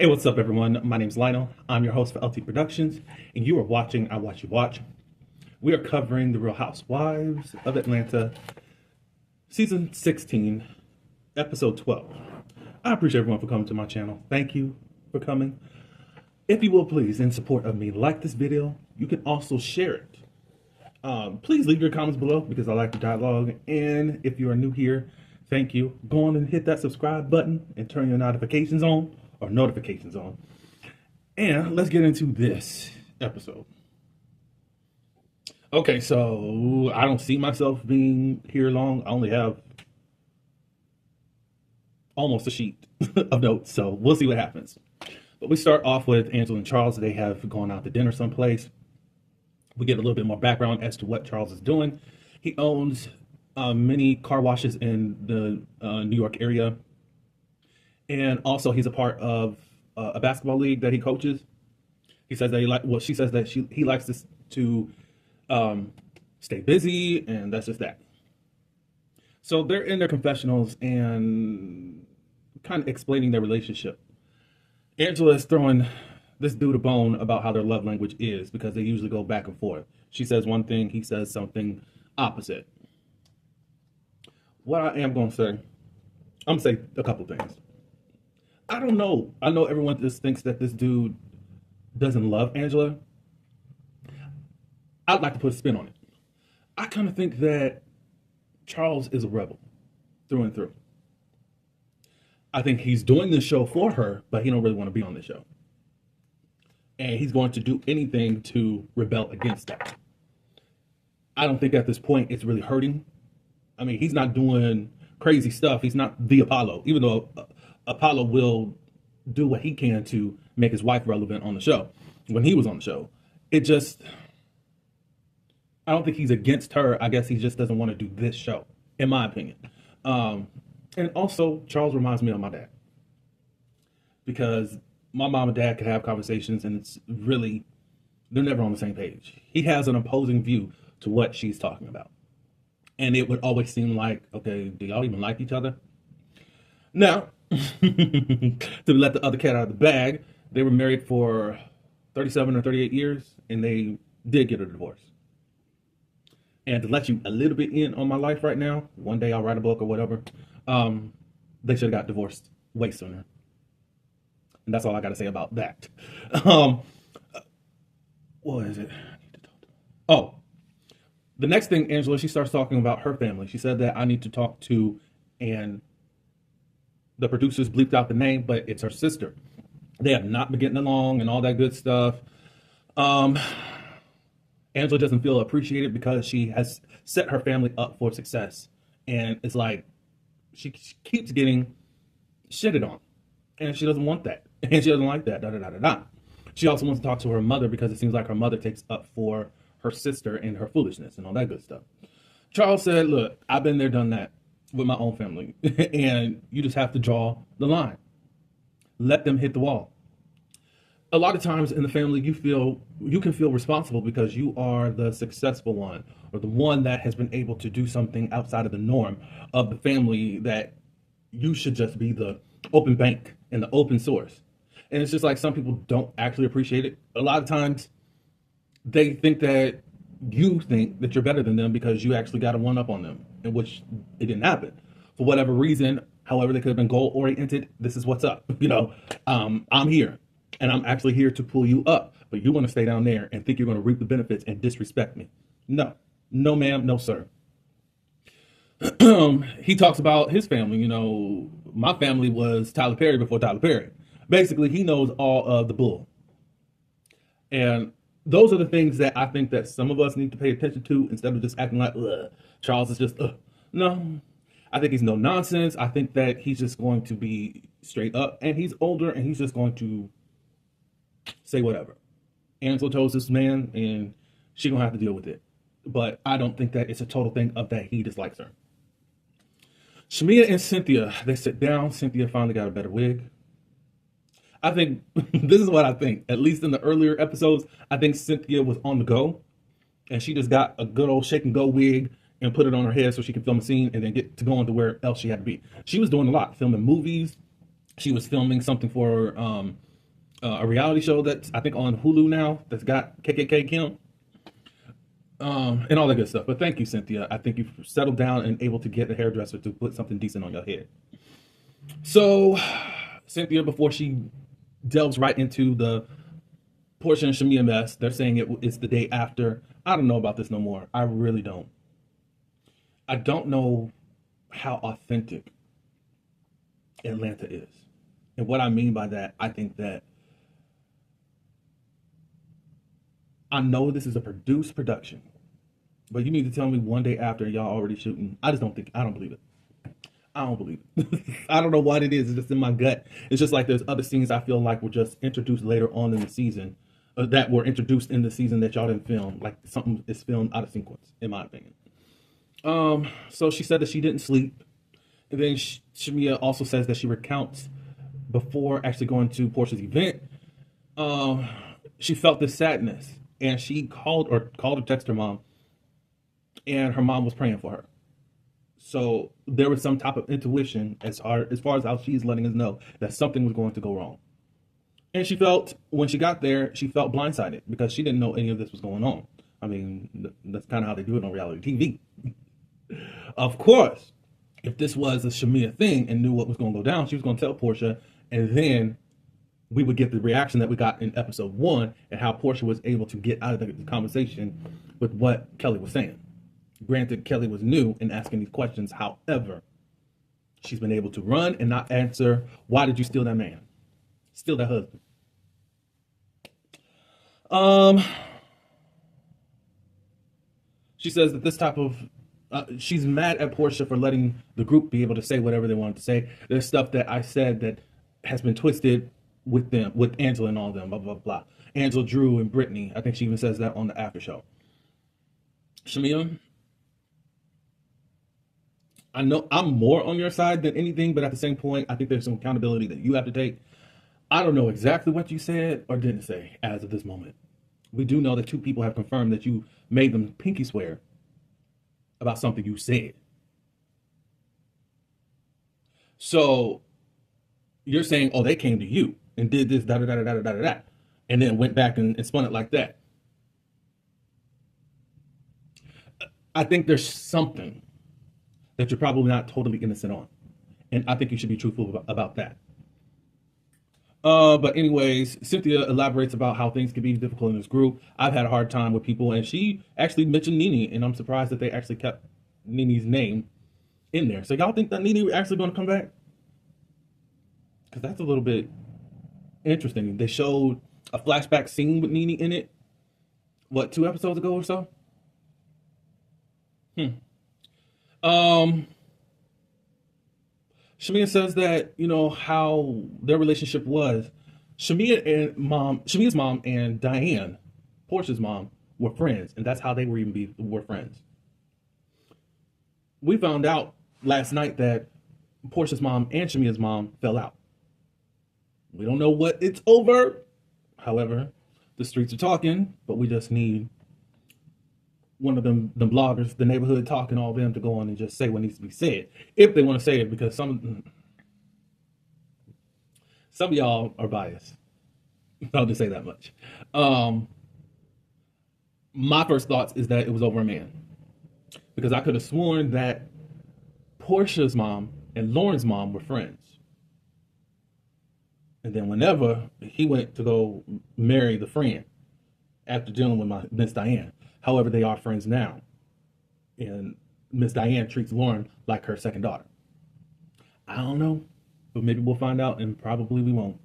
Hey, what's up, everyone? My name's Lionel. I'm your host for LT Productions, and you are watching I Watch You Watch. We are covering The Real Housewives of Atlanta, Season 16, Episode 12. I appreciate everyone for coming to my channel. Thank you for coming. If you will, please, in support of me, like this video. You can also share it. Please leave your comments below because I like the dialogue. And if you are new here, thank you. Go on and hit that subscribe button and turn your notifications on. And let's get into this episode. Okay, so I don't see myself being here long. I only have almost a sheet of notes, so we'll see what happens. But we start off with Angela and Charles. They have gone out to dinner someplace. We get a little bit more background as to what Charles is doing. He owns many car washes in the New York area. And also, he's a part of a basketball league that he coaches. He says that she says that he likes this to stay busy, and that's just that. So they're in their confessionals and kind of explaining their relationship. Angela is throwing this dude a bone about how their love language is because they usually go back and forth. She says one thing, he says something opposite. What I am going to say, I'm going to say a couple things. I don't know. I know everyone just thinks that this dude doesn't love Angela. I'd like to put a spin on it. I kind of think that Charles is a rebel through and through. I think he's doing this show for her, but he don't really want to be on this show. And he's going to do anything to rebel against that. I don't think at this point it's really hurting. I mean, he's not doing crazy stuff. He's not the Apollo, even though Apollo will do what he can to make his wife relevant on the show. When he was on the show, I don't think he's against her. I guess he just doesn't want to do this show, in my opinion. And also, Charles reminds me of my dad. Because my mom and dad could have conversations and they're never on the same page. He has an opposing view to what she's talking about. And it would always seem like, okay, do y'all even like each other? Now, to let the other cat out of the bag, they were married for 37 or 38 years, and they did get a divorce. And to let you a little bit in on my life right now, one day I'll write a book or whatever, they should have got divorced way sooner. And that's all I got to say about that. What is it? Oh, the next thing, Angela, she starts talking about her family. She said that I need to talk to, and the producers bleeped out the name, but it's her sister. They have not been getting along and all that good stuff. Angela doesn't feel appreciated because she has set her family up for success. And it's like, she keeps getting shitted on. And she doesn't want that. And she doesn't like that, She also wants to talk to her mother because it seems like her mother takes up for her sister and her foolishness and all that good stuff. Charles said, look, I've been there, done that with my own family. And you just have to draw the line. Let them hit the wall. A lot of times in the family, you can feel responsible because you are the successful one or the one that has been able to do something outside of the norm of the family, that you should just be the open bank and the open source. And it's just like some people don't actually appreciate it. A lot of times they think that you think that you're better than them because you actually got a one up on them, in which it didn't happen. For whatever reason, however, they could have been goal oriented. This is what's up. I'm here. And I'm actually here to pull you up. But you want to stay down there and think you're going to reap the benefits and disrespect me. No. No, ma'am. No, sir. He talks about his family. My family was Tyler Perry before Tyler Perry. Basically, he knows all of the bull. And those are the things that I think that some of us need to pay attention to instead of just acting like, ugh, Charles is just, ugh. No. I think he's no nonsense. I think that he's just going to be straight up. And he's older and he's just going to say whatever. Angela chose this man and she's gonna have to deal with it. But I don't think that it's a total thing of that he dislikes her. Shamia and Cynthia, they sit down. Cynthia finally got a better wig. I think, this is what I think, at least in the earlier episodes, I think Cynthia was on the go and she just got a good old shake and go wig and put it on her head so she could film a scene and then get to go into where else she had to be. She was doing a lot, filming movies. She was filming something for A reality show that's I think on Hulu now that's got KKK Kim, and all that good stuff. But thank you, Cynthia. I think you've settled down and able to get a hairdresser to put something decent on your head. So, Cynthia, before she delves right into the Portia and Shamia mess, they're saying it's the day after. I don't know about this no more. I really don't. I don't know how authentic Atlanta is. And what I mean by that, I think that I know this is a produced production, but you need to tell me one day after y'all already shooting. I don't believe it. I don't believe it. I don't know what it is. It's just in my gut. It's just like there's other scenes I feel like were just introduced later on in the season, that were introduced in the season that y'all didn't film. Like something is filmed out of sequence, in my opinion. So she said that she didn't sleep. And then Shamia also says that she recounts before actually going to Portia's event. She felt this sadness, and she called or text her mom, and her mom was praying for her. So there was some type of intuition as far as how she's letting us know that something was going to go wrong. And she felt, when she got there, she felt blindsided because she didn't know any of this was going on. I mean, that's kind of how they do it on reality TV. Of course, if this was a Shamia thing and knew what was going to go down, she was going to tell Portia, and then we would get the reaction that we got in episode 1 and how Portia was able to get out of the conversation with what Kelly was saying. Granted, Kelly was new in asking these questions. However, she's been able to run and not answer, why did you steal that man? Steal that husband. She says that this type of she's mad at Portia for letting the group be able to say whatever they wanted to say. There's stuff that I said that has been twisted with them, with Angela and all of them, blah, blah, blah. Angela, Drew, and Brittany. I think she even says that on the after show. Shamia, I know I'm more on your side than anything, but at the same point, I think there's some accountability that you have to take. I don't know exactly what you said or didn't say as of this moment. We do know that 2 people have confirmed that you made them pinky swear about something you said. So you're saying, oh, they came to you and did this, da da da da da da da, and then went back and spun it like that. I think there's something that you're probably not totally innocent on. And I think you should be truthful about that. But anyways, Cynthia elaborates about how things can be difficult in this group. I've had a hard time with people, and she actually mentioned Nene, and I'm surprised that they actually kept Nene's name in there. So y'all think that Nene actually going to come back? Because that's a little bit interesting. They showed a flashback scene with Nene in it, what, 2 episodes ago or so? Shamia says that, you know, how their relationship was. Shamia's mom and Diane, Portia's mom, were friends, and that's how they were friends. We found out last night that Portia's mom and Shamia's mom fell out. We don't know what it's over. However, the streets are talking, but we just need one of them bloggers, the neighborhood talk, and all of them to go on and just say what needs to be said, if they want to say it, because some of y'all are biased. I'll just say that much. My first thoughts is that it was over a man, because I could have sworn that Portia's mom and Lauren's mom were friends. And then whenever he went to go marry the friend after dealing with Miss Diane. However, they are friends now. And Miss Diane treats Lauren like her second daughter. I don't know, but maybe we'll find out, and probably we won't.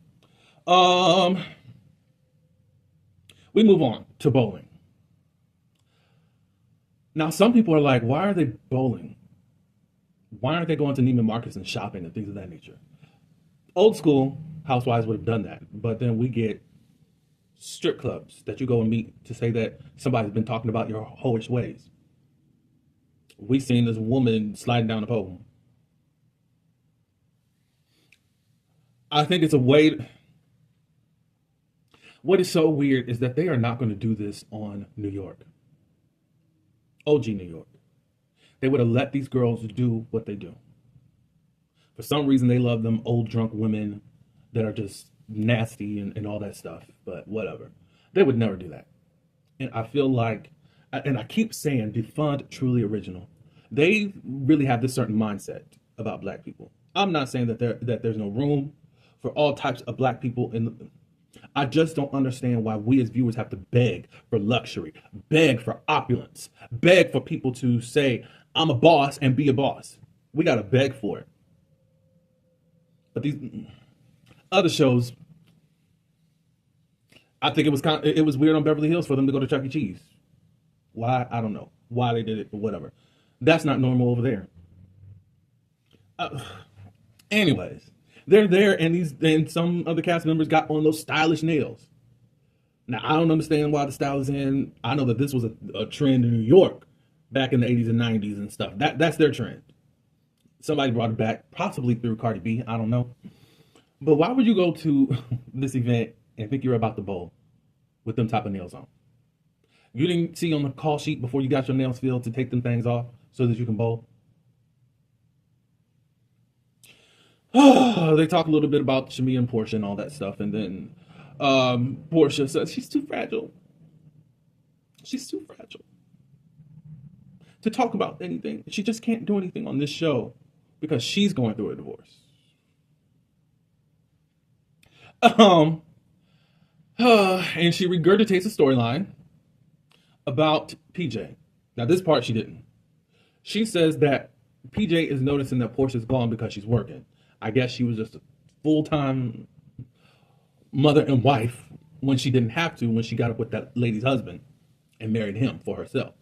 We move on to bowling. Now, some people are like, why are they bowling? Why aren't they going to Neiman Marcus and shopping and things of that nature? Old school Housewives would have done that, but then we get strip clubs that you go and meet to say that somebody's been talking about your hoish ways. We seen this woman sliding down the pole. I think it's a way. What is so weird is that they are not going to do this on New York. OG New York. They would have let these girls do what they do. For some reason, they love them old drunk women that are just nasty and all that stuff, but whatever. They would never do that. And I feel like, and I keep saying, defund truly original. They really have this certain mindset about black people. I'm not saying that there's no room for all types of black people in. I just don't understand why we as viewers have to beg for luxury, beg for opulence, beg for people to say, I'm a boss and be a boss. We got to beg for it. But these other shows, I think it was weird on Beverly Hills for them to go to Chuck E. Cheese. Why? I don't know. Why they did it, but whatever. That's not normal over there. Uh, Anyways, they're there, and some of the cast members got on those stylish nails. Now I don't understand why the style is in. I know that this was a trend in New York back in the 80s and 90s and stuff. That's their trend. Somebody brought it back, possibly through Cardi B. I don't know. But why would you go to this event and think you're about to bowl with them type of nails on? You didn't see on the call sheet before you got your nails filled to take them things off so that you can bowl? They talk a little bit about Shamia and Portia and all that stuff, and then Portia says she's too fragile. She's too fragile to talk about anything. She just can't do anything on this show because she's going through a divorce. And she regurgitates a storyline about PJ. Now, this part she didn't. She says that PJ is noticing that Portia's gone because she's working. I guess she was just a full-time mother and wife when she didn't have to, when she got up with that lady's husband and married him for herself.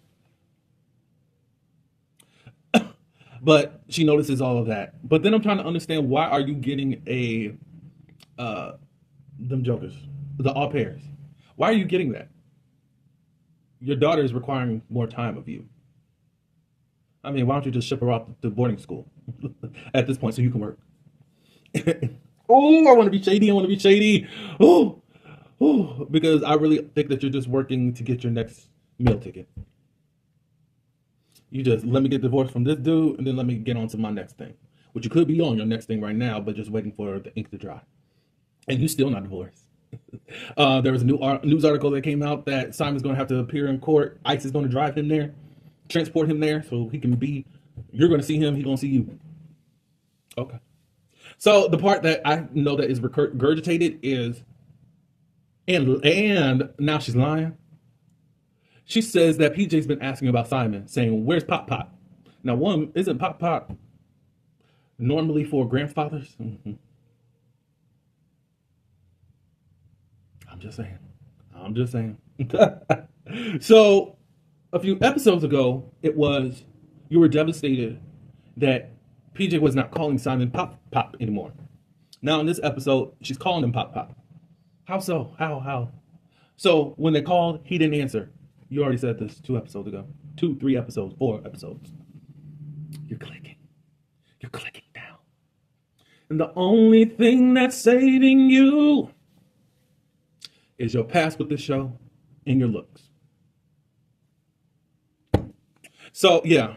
But she notices all of that. But then I'm trying to understand, why are you getting them jokers, the au pairs? Why are you getting that? Your daughter is requiring more time of you. I mean, why don't you just ship her off to boarding school at this point so you can work? Oh, I want to be shady. I want to be shady. Oh, because I really think that you're just working to get your next meal ticket. You just let me get divorced from this dude, and then let me get on to my next thing. Which you could be on your next thing right now, but just waiting for the ink to dry. And you're still not divorced. There was a news article that came out that Simon's going to have to appear in court. ICE is going to drive him there, transport him there, so he can be. You're going to see him. He's going to see you. Okay. So the part that I know that is regurgitated is, and now she's lying. She says that PJ's been asking about Simon, saying, "Where's Pop Pop?" Now, one, isn't Pop Pop normally for grandfathers? Mm-hmm. I'm just saying. So, a few episodes ago, you were devastated that PJ was not calling Simon Pop Pop anymore. Now, in this episode, she's calling him Pop Pop. How so? How? So, when they called, he didn't answer. You already said this 2 episodes ago. 2, 3 episodes, 4 episodes. You're clicking down. And the only thing that's saving you is your past with this show and your looks. So, yeah,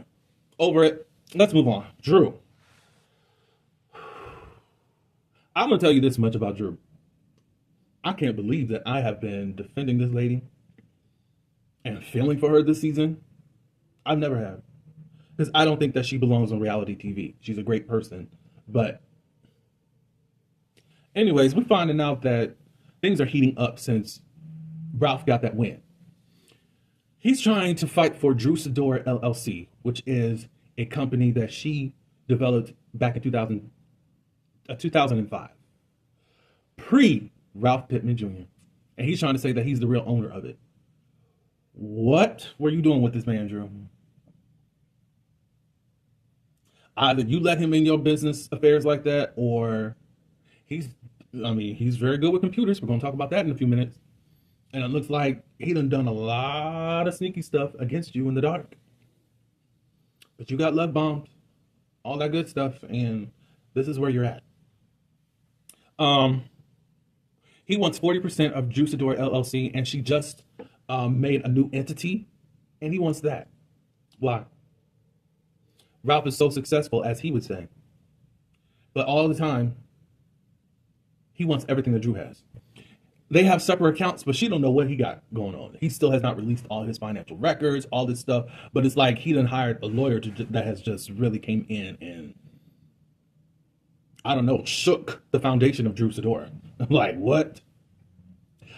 over it. Let's move on. Drew. I'm going to tell you this much about Drew. I can't believe that I have been defending this lady and feeling for her this season. I've never have. Because I don't think that she belongs on reality TV. She's a great person. But anyways, we're finding out that things are heating up since Ralph got that win. He's trying to fight for Drew Sidora LLC, which is a company that she developed back in 2005. Pre-Ralph Pittman Jr. And he's trying to say that he's the real owner of it. What were you doing with this man, Drew? Either you let him in your business affairs like that, or he's very good with computers. We're going to talk about that in a few minutes. And it looks like he done a lot of sneaky stuff against you in the dark. But you got love bombed, all that good stuff, and this is where you're at. He wants 40% of Drew Sidora LLC, and she just made a new entity, and he wants that. Why? Ralph is so successful, as he would say. But all the time, He wants everything that Drew has. They have separate accounts, but she don't know what he got going on. He still has not released all his financial records, all this stuff. But it's like he done hired a lawyer that has just really came in and, I don't know, shook the foundation of Drew Sidora. I'm like, what?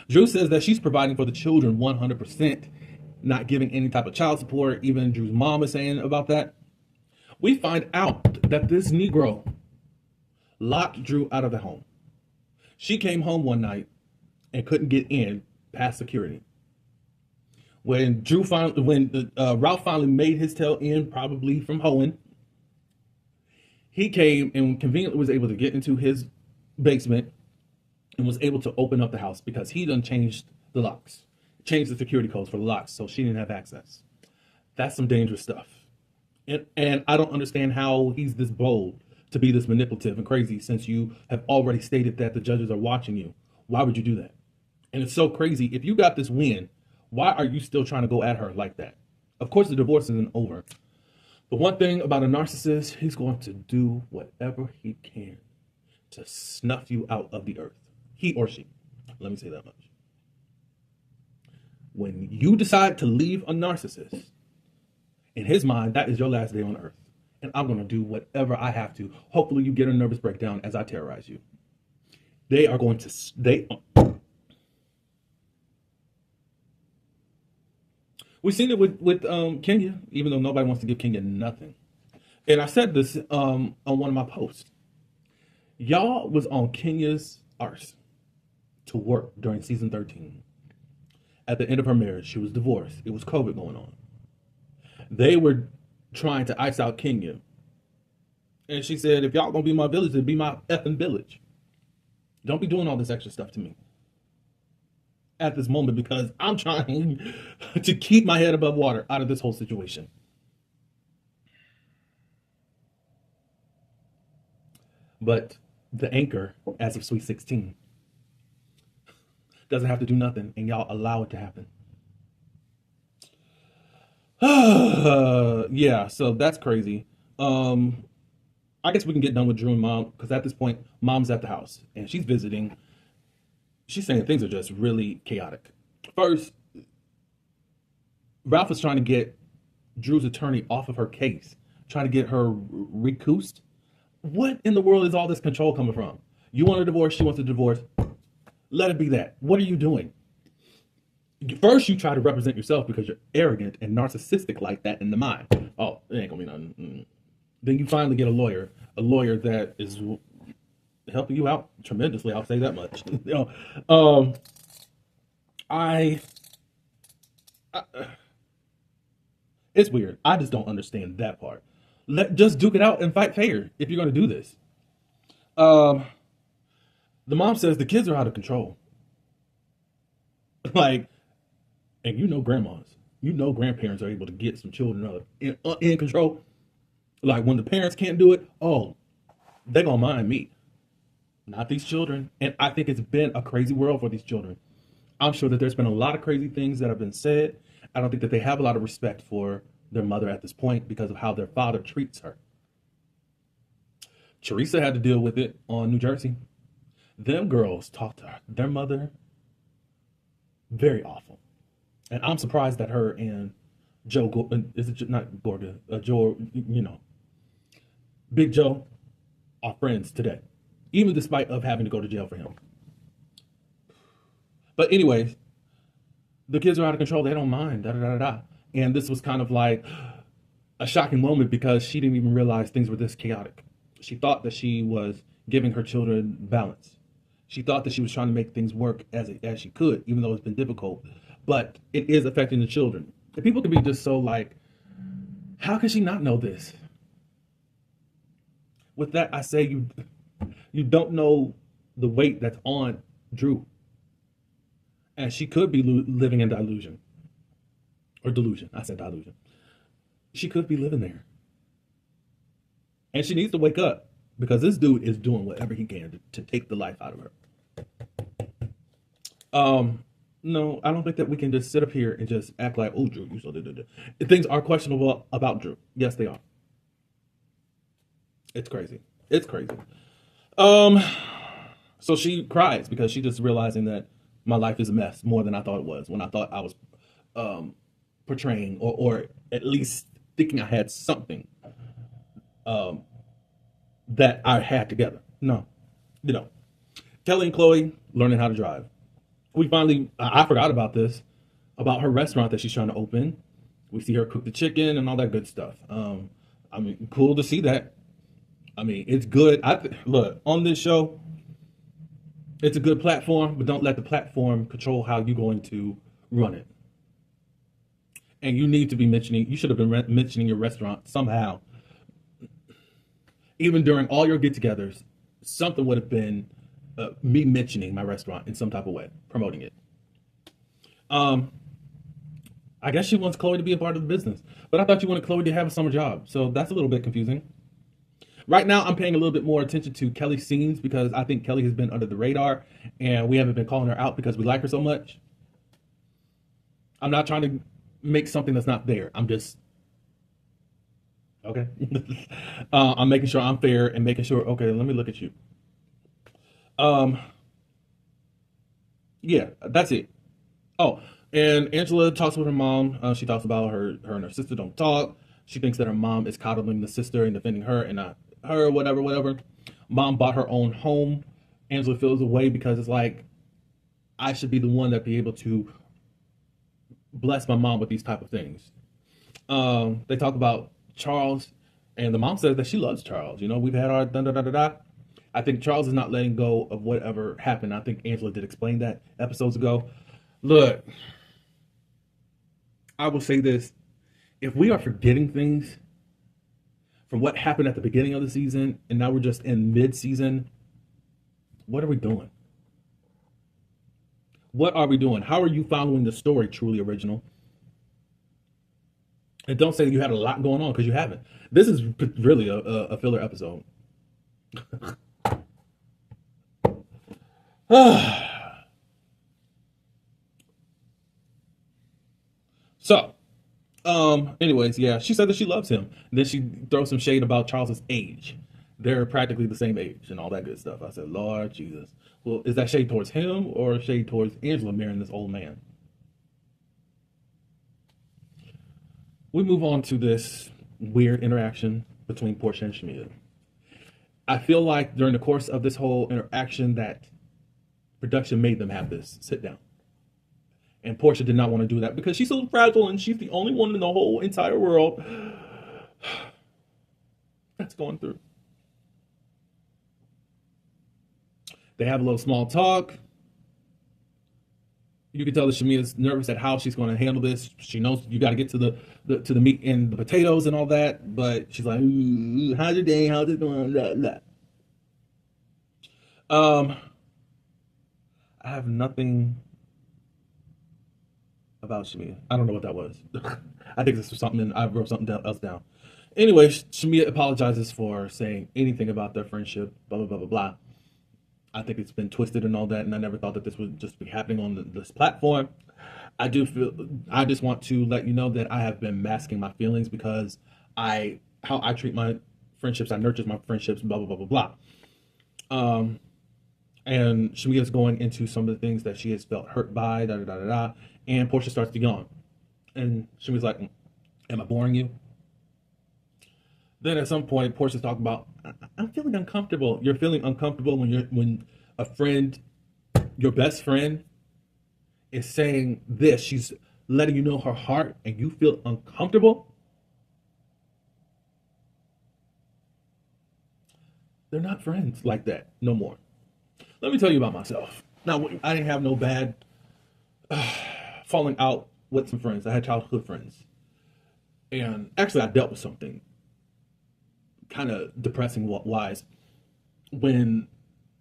Drew says that she's providing for the children 100%, not giving any type of child support. Even Drew's mom is saying about that. We find out that this Negro locked Drew out of the home. She came home one night and couldn't get in past security. When Ralph finally made his tail in, probably from hoeing, he came and conveniently was able to get into his basement and was able to open up the house because he done changed the locks, changed the security codes for the locks, so she didn't have access. That's some dangerous stuff. And I don't understand how he's this bold to be this manipulative and crazy since you have already stated that the judges are watching you. Why would you do that? And it's so crazy. If you got this win, why are you still trying to go at her like that? Of course, the divorce isn't over. The one thing about a narcissist, he's going to do whatever he can to snuff you out of the earth. He or she. Let me say that much. When you decide to leave a narcissist, in his mind, that is your last day on earth. And I'm going to do whatever I have to. Hopefully you get a nervous breakdown as I terrorize you. They are going to... We've seen it with Kenya, even though nobody wants to give Kenya nothing. And I said this on one of my posts. Y'all was on Kenya's arse to work during season 13. At the end of her marriage, she was divorced. It was COVID going on. They were trying to ice out Kenya. And she said, if y'all gonna be my village, then be my effing village. Don't be doing all this extra stuff to me at this moment because I'm trying to keep my head above water out of this whole situation. But the anchor, as of Sweet 16, doesn't have to do nothing, and y'all allow it to happen. Yeah, so that's crazy. I guess we can get done with Drew and Mom, because at this point, Mom's at the house, and she's visiting. She's saying things are just really chaotic. First, Ralph is trying to get Drew's attorney off of her case, trying to get her recouped. What in the world is all this control coming from? You want a divorce, she wants a divorce. Let it be that. What are you doing? First, you try to represent yourself because you're arrogant and narcissistic like that in the mind. Oh, it ain't gonna be nothing. Then you finally get a lawyer that is helping you out tremendously. I'll say that much. It's weird. I just don't understand that part. Just duke it out and fight fair if you're going to do this. The mom says the kids are out of control. Like, and grandmas, grandparents are able to get some children in control. Like when the parents can't do it, oh, they're going to mind me, not these children. And I think it's been a crazy world for these children. I'm sure that there's been a lot of crazy things that have been said. I don't think that they have a lot of respect for their mother at this point because of how their father treats her. Teresa had to deal with it on New Jersey. Them girls talked to their mother very awful. And I'm surprised that her and Joe, is it not Gorga, Joe, Big Joe are friends today, even despite of having to go to jail for him. But anyways, the kids are out of control. They don't mind. And this was kind of like a shocking moment because she didn't even realize things were this chaotic. She thought that she was giving her children balance. She thought that she was trying to make things work as she could, even though it's been difficult. But it is affecting the children. And people can be just so like, how can she not know this? With that, I say you don't know the weight that's on Drew. And she could be living in delusion. Or delusion. I said delusion. She could be living there. And she needs to wake up because this dude is doing whatever he can to take the life out of her. No, I don't think that we can just sit up here and just act like, oh, Drew, you so did. Things are questionable about Drew. Yes, they are. It's crazy. It's crazy. So she cries because she just realizing that my life is a mess more than I thought it was when I thought I was um, portraying or at least thinking I had something um, that I had together. No, you know, Kelly and Chloe learning how to drive. We finally, I forgot about this, about her restaurant that she's trying to open. We see her cook the chicken and all that good stuff. I mean, cool to see that. I mean, it's good. Look on this show. It's a good platform, but don't let the platform control how you're going to run it. And you need to be mentioning. You should have been mentioning your restaurant somehow, even during all your get-togethers. Something would have been me mentioning my restaurant in some type of way, promoting it. Um, I guess she wants Chloe to be a part of the business, but I thought you wanted Chloe to have a summer job, so that's a little bit confusing. Right now, I'm paying a little bit more attention to Kelly's scenes because I think Kelly has been under the radar, and we haven't been calling her out because we like her so much. I'm not trying to make something that's not there. I'm just okay. I'm making sure I'm fair and making sure. Okay, let me look at you. Um, yeah, that's it. Oh, and Angela talks with her mom. She talks about her and her sister don't talk. She thinks that her mom is coddling the sister and defending her and not her, whatever, whatever. Mom bought her own home. Angela feels away because it's like I should be the one that be able to bless my mom with these type of things. They talk about Charles, and the mom says that she loves Charles. You know, we've had our da da da da da. I think Charles is not letting go of whatever happened. I think Angela did explain that episodes ago. Look, I will say this: if we are forgetting things from what happened at the beginning of the season, and now we're just in mid-season, what are we doing? What are we doing? How are you following the story, truly original? And don't say you had a lot going on because you haven't. This is really a filler episode. So, anyways, yeah, she said that she loves him. Then she throws some shade about Charles's age. They're practically the same age and all that good stuff. I said, Lord Jesus. Well, is that shade towards him or shade towards Angela marrying this old man? We move on to this weird interaction between Portia and Shamia. I feel like during the course of this whole interaction that production made them have this sit down. And Portia did not want to do that because she's so fragile and she's the only one in the whole entire world that's going through. They have a little small talk. You can tell that Shamia's nervous at how she's going to handle this. She knows you got to get to the meat and the potatoes and all that, but she's like, "Ooh, how's your day? How's it going?" Blah, blah. Um, I have nothing about Shamia. I don't know what that was. I think this was something, and I wrote something else down. Anyway, Shamia apologizes for saying anything about their friendship, blah, blah, blah, blah, blah. I think it's been twisted and all that, and I never thought that this would just be happening on this platform. I just want to let you know that I have been masking my feelings because how I treat my friendships, I nurture my friendships, blah, blah, blah, blah, blah. Um, and Shamia's going into some of the things that she has felt hurt by, da da da da da. And Portia starts to yawn. And Shamia's like, "Am I boring you?" Then at some point, Portia's talking about, "I'm feeling uncomfortable." You're feeling uncomfortable when a friend, your best friend, is saying this. She's letting you know her heart, and you feel uncomfortable. They're not friends like that no more. Let me tell you about myself. Now, I didn't have no bad falling out with some friends. I had childhood friends. And actually, I dealt with something kind of depressing wise when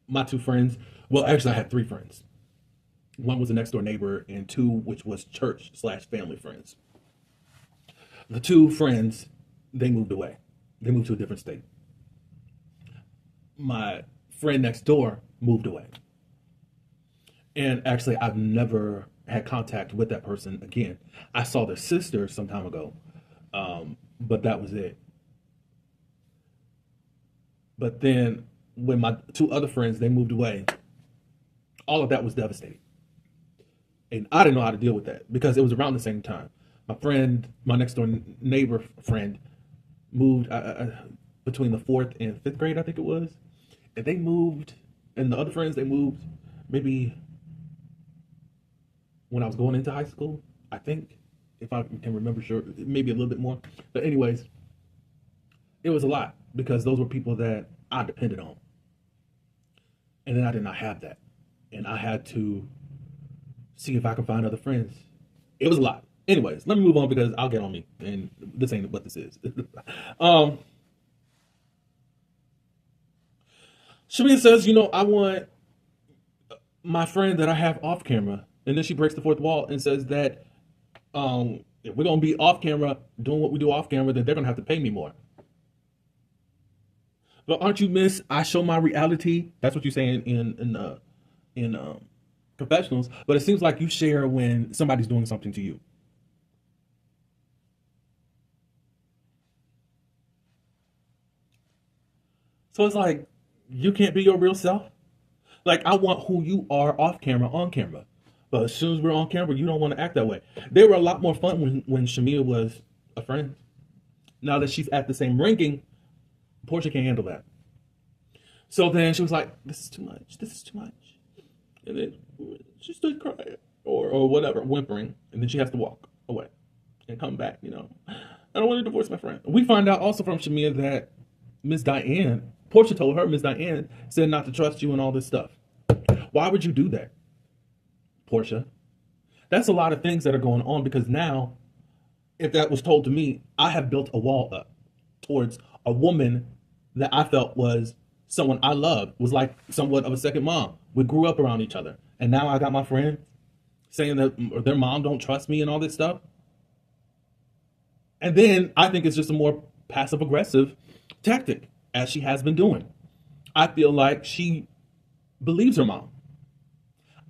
my two friends, well, actually, I had three friends. One was a next door neighbor, and two, which was church/family friends. The two friends, they moved away. They moved to a different state. My friend next door moved away. And actually, I've never had contact with that person again. I saw their sister some time ago, but that was it. But then when my two other friends, they moved away, All of that was devastating. And I didn't know how to deal with that because it was around the same time. My friend, my next door neighbor friend, moved between the fourth and fifth grade, I think it was. And they moved, and the other friends, they moved maybe when I was going into high school, I think, if I can remember, sure, maybe a little bit more. But anyways, it was a lot because those were people that I depended on. And then I did not have that. And I had to see if I could find other friends. It was a lot. Anyways, let me move on because I'll get on me. And this ain't what this is. Shamia says, I want my friend that I have off camera. And then she breaks the fourth wall and says that if we're going to be off camera, doing what we do off camera, then they're going to have to pay me more. But aren't you miss? I show my reality. That's what you're saying in professionals. But it seems like you share when somebody's doing something to you. So it's like you can't be your real self. Like I want who you are off camera, on camera. But as soon as we're on camera, you don't want to act that way. They were a lot more fun when Shamia was a friend. Now that she's at the same ranking, Portia can't handle that. So then she was like, this is too much. This is too much. And then she started crying or whatever, whimpering. And then she has to walk away and come back, I don't want to divorce my friend. We find out also from Shamia that Miss Diane, Portia told her Miss Diane said not to trust you and all this stuff. Why would you do that, Portia? That's a lot of things that are going on because now, if that was told to me, I have built a wall up towards a woman that I felt was someone I loved, was like somewhat of a second mom. We grew up around each other. And now I got my friend saying that their mom don't trust me and all this stuff. And then I think it's just a more passive aggressive tactic, as she has been doing. I feel like she believes her mom.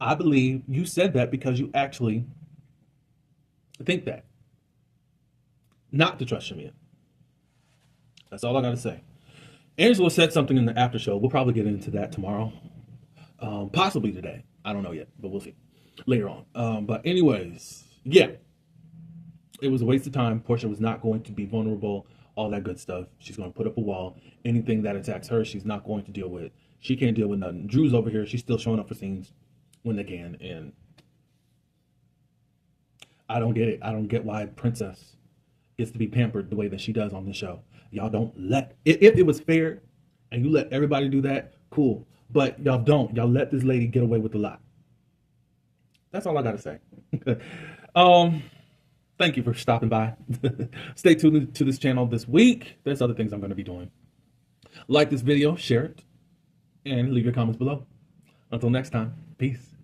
I believe you said that because you actually think that. Not to trust Shamia. That's all I got to say. Angela said something in the after show. We'll probably get into that tomorrow. Possibly today. I don't know yet, but we'll see later on. But anyways, yeah. It was a waste of time. Portia was not going to be vulnerable, all that good stuff. She's going to put up a wall. Anything that attacks her, she's not going to deal with. She can't deal with nothing. Drew's over here. She's still showing up for scenes when they can. And I don't get it. I don't get why Princess gets to be pampered the way that she does on this show. Y'all don't let, if it was fair and you let everybody do that, cool. But y'all don't. Y'all let this lady get away with a lot. That's all I got to say. Thank you for stopping by. Stay tuned to this channel this week. There's other things I'm going to be doing. Like this video, share it, and leave your comments below. Until next time, peace.